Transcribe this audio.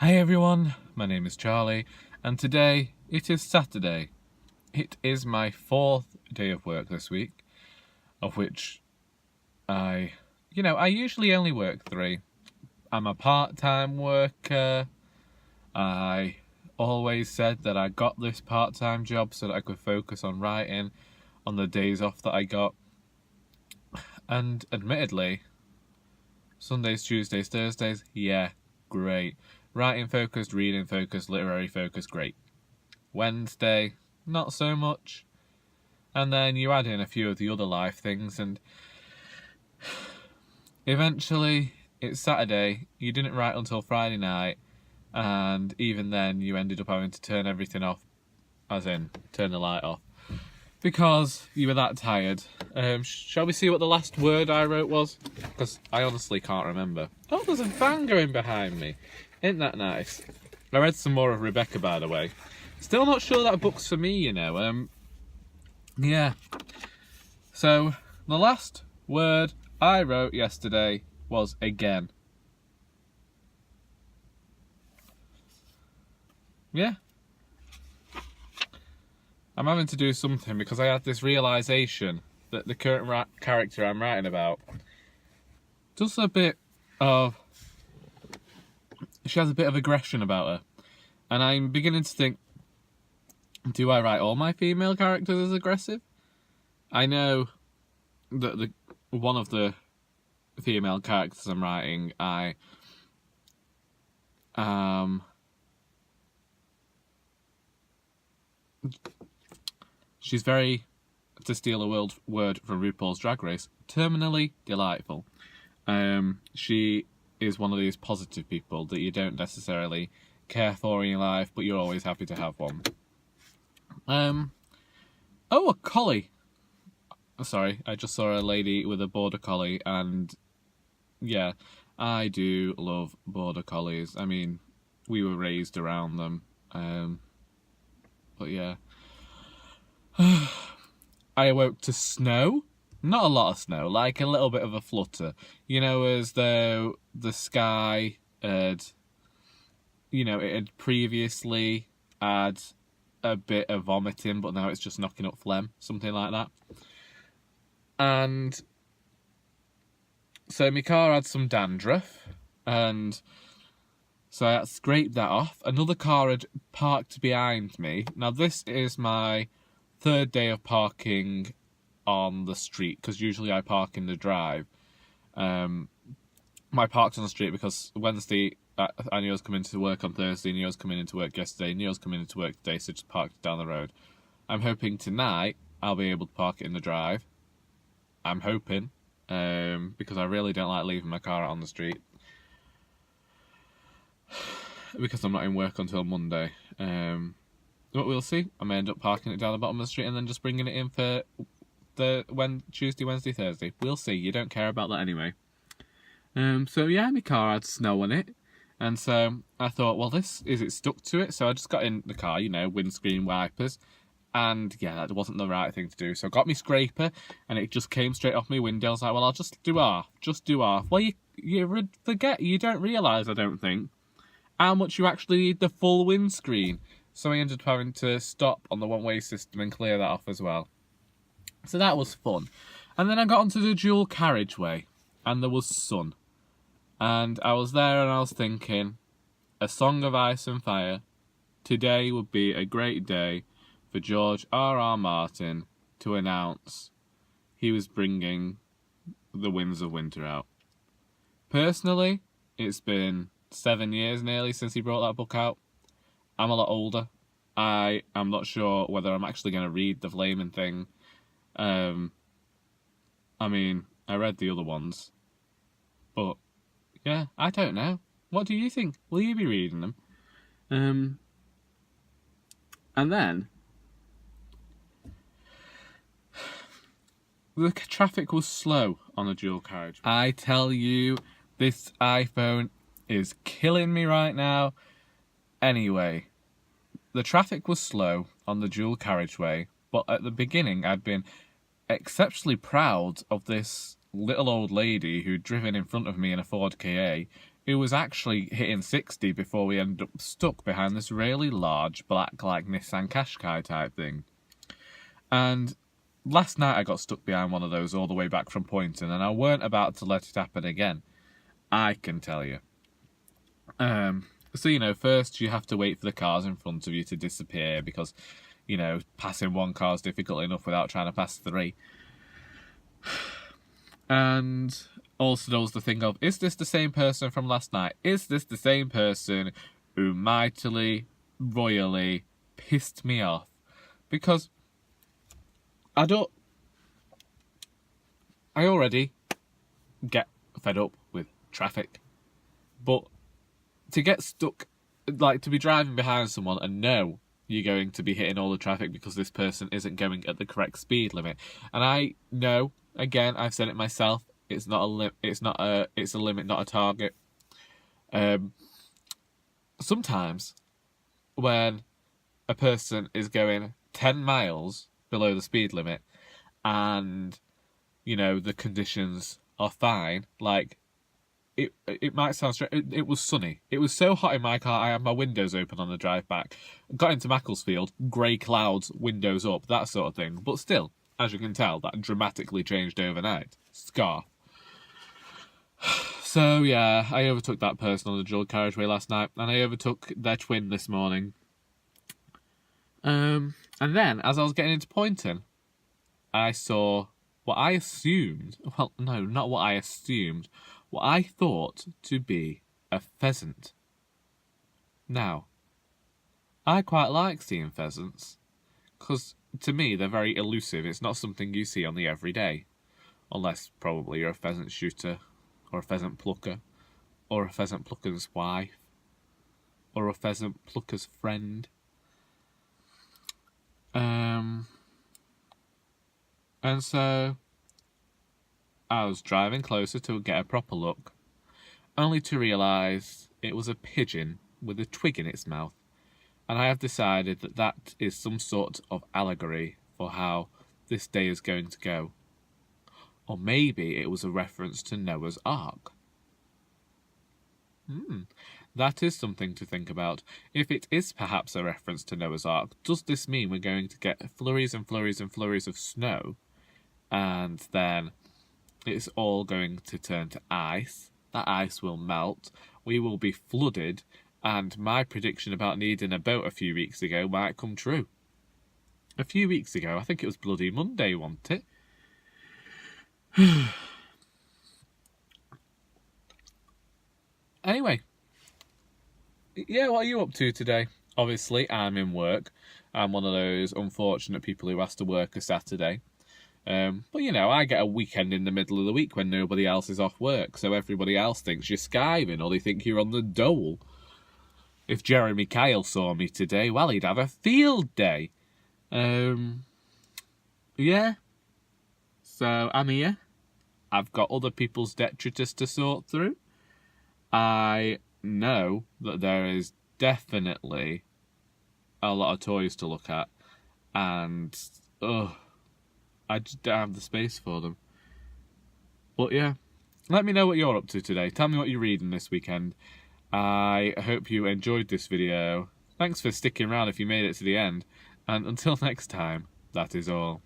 Hi everyone, my name is Charlie, and today it is Saturday. It is my 4th day of work this week, of which I usually only work 3. I'm a part-time worker. I always said that I got this part-time job so that I could focus on writing on the days off that I got. And admittedly, Sundays, Tuesdays, Thursdays, yeah, great. Writing focused, reading focused, literary focused, great. Wednesday, not so much. And then you add in a few of the other life things, and eventually it's Saturday. You didn't write until Friday night, and even then you ended up having to turn everything off, as in turn the light off, because you were that tired. Shall we see what the last word I wrote was? Because I honestly can't remember. Oh, there's a van going behind me. Isn't that nice? I read some more of Rebecca, by the way. Still not sure that book's for me, Yeah. So, the last word I wrote yesterday was again. Yeah. I'm having to do something because I had this realisation that the current character I'm writing about does a bit of... She has a bit of aggression about her. And I'm beginning to think, do I write all my female characters as aggressive? I know that one of the female characters I'm writing, she's very, to steal a word from RuPaul's Drag Race, terminally delightful. She is one of these positive people that you don't necessarily care for in your life, but you're always happy to have one. Oh, a collie. Sorry, I just saw a lady with a border collie, and yeah, I do love border collies. I mean, we were raised around them, but yeah. I awoke to snow. Not a lot of snow, like a little bit of a flutter. You know, as though the sky had, it had previously had a bit of vomiting, but now it's just knocking up phlegm, something like that. And so my car had some dandruff, and so I had to scrape that off. Another car had parked behind me. Now this is my 3rd day of parking on the street, because usually I park in the drive. I parked on the street because Wednesday I knew I was coming to work on Thursday, knew I was coming into work yesterday, knew I was coming into work today, so just parked it down the road. I'm hoping tonight I'll be able to park it in the drive. I'm hoping, because I really don't like leaving my car out on the street, because I'm not in work until Monday. But we'll see. I may end up parking it down the bottom of the street and then just bringing it in for Tuesday, Wednesday, Thursday. We'll see. You don't care about that anyway. So yeah, my car had snow on it, and so I thought, well, it stuck to it. So I just got in the car, windscreen wipers, and yeah, that wasn't the right thing to do. So I got my scraper, and it just came straight off my window. I was like, well, I'll just do half. Well, you forget, you don't realise, I don't think, how much you actually need the full windscreen. So I ended up having to stop on the one-way system and clear that off as well. So that was fun. And then I got onto the dual carriageway, and there was sun. And I was there and I was thinking, A Song of Ice and Fire, today would be a great day for George R.R. Martin to announce he was bringing The Winds of Winter out. Personally, it's been 7 years nearly since he brought that book out. I'm a lot older. I am not sure whether I'm actually going to read the flaming thing. I mean, I read the other ones, but yeah, I don't know. What do you think? Will you be reading them? And then the traffic was slow on the dual carriage. I tell you, this iPhone is killing me right now. Anyway, the traffic was slow on the dual carriageway, but at the beginning I'd been exceptionally proud of this little old lady who'd driven in front of me in a Ford Ka, it was actually hitting 60 before we ended up stuck behind this really large black, like, Nissan Qashqai type thing. And last night I got stuck behind one of those all the way back from Poynton, and I weren't about to let it happen again. I can tell you. So, you know, first you have to wait for the cars in front of you to disappear because, you know, passing one car is difficult enough without trying to pass three. And also there was the thing of, is this the same person from last night? Is this the same person who mightily, royally pissed me off? Because I already get fed up with traffic. But to get stuck, like to be driving behind someone and know you're going to be hitting all the traffic because this person isn't going at the correct speed limit. And I know, again, I've said it myself, it's a limit, not a target. Sometimes when a person is going 10 miles below the speed limit and, you know, the conditions are fine, like, it might sound strange. It was sunny. It was so hot in my car, I had my windows open on the drive back. Got into Macclesfield, grey clouds, windows up, that sort of thing. But still, as you can tell, that dramatically changed overnight. Scarf. So, yeah, I overtook that person on the dual carriageway last night, and I overtook their twin this morning. And then, as I was getting into Poynton, I saw what I assumed... Well, no, not what I assumed. What I thought to be a pheasant. Now, I quite like seeing pheasants, because to me they're very elusive. It's not something you see on the everyday, unless probably you're a pheasant shooter, or a pheasant plucker, or a pheasant plucker's wife, or a pheasant plucker's friend. And so I was driving closer to get a proper look, only to realise it was a pigeon with a twig in its mouth, and I have decided that that is some sort of allegory for how this day is going to go. Or maybe it was a reference to Noah's Ark. That is something to think about. If it is perhaps a reference to Noah's Ark, does this mean we're going to get flurries and flurries and flurries of snow, and then it's all going to turn to ice? That ice will melt, we will be flooded, and my prediction about needing a boat a few weeks ago might come true. A few weeks ago, I think it was bloody Monday, wasn't it? Anyway, yeah, what are you up to today? Obviously, I'm in work. I'm one of those unfortunate people who has to work a Saturday. But, you know, I get a weekend in the middle of the week when nobody else is off work, so everybody else thinks you're skiving or they think you're on the dole. If Jeremy Kyle saw me today, well, he'd have a field day. Yeah. So, I'm here. I've got other people's detritus to sort through. I know that there is definitely a lot of toys to look at, and I just don't have the space for them. But yeah, let me know what you're up to today. Tell me what you're reading this weekend. I hope you enjoyed this video. Thanks for sticking around if you made it to the end, and until next time, that is all.